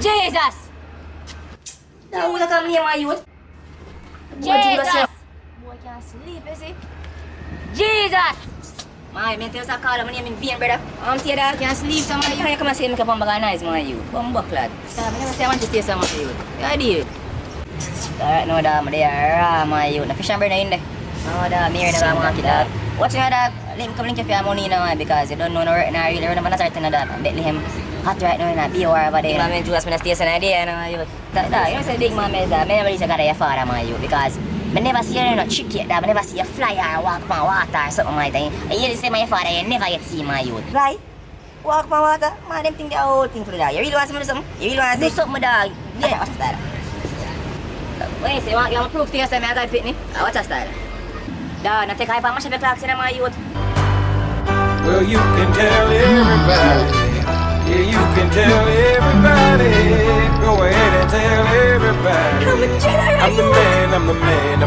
Jesus! Now who come here, my youth? Jesus! Boy can't sleep, you see? Jesus! My man tells I call him, my name in vain, brother. I'm here that can't sleep, so my youth. Come and say me come back nice, my youth. Come back, lad. I'm gonna say I want to stay some, my youth. Yeah, I did. Alright, no, da, my youth. Na fish and bird na yun, de. No, da, mirror na mga kita. Watch nga, da. Link ka fiya mo nina, because you don't know no work na really. Or naman na certain na da. Bethlehem. Hot right now na. BOR ba de. My man Judas man na stay sa na idea, na, my youth. Da, yun sa dig, my man, da. May naman sa kada ya fara, my youth. Because I never see you no trick yet, I never see you fly or walk on water or something like that. I hear you say my father, you never yet see my youth. Fly? Walk on water? Man, them think the whole thing for the dog. You really want to do something? You really want to do something, dog? Yeah. Watch that. Wait, so you want to prove to yourself I got pitney? Watch that. Dog, now take hype on my ship clocks in my youth. Well, you can tell everybody. Yeah, you can tell everybody. Go ahead and tell everybody. I'm the man,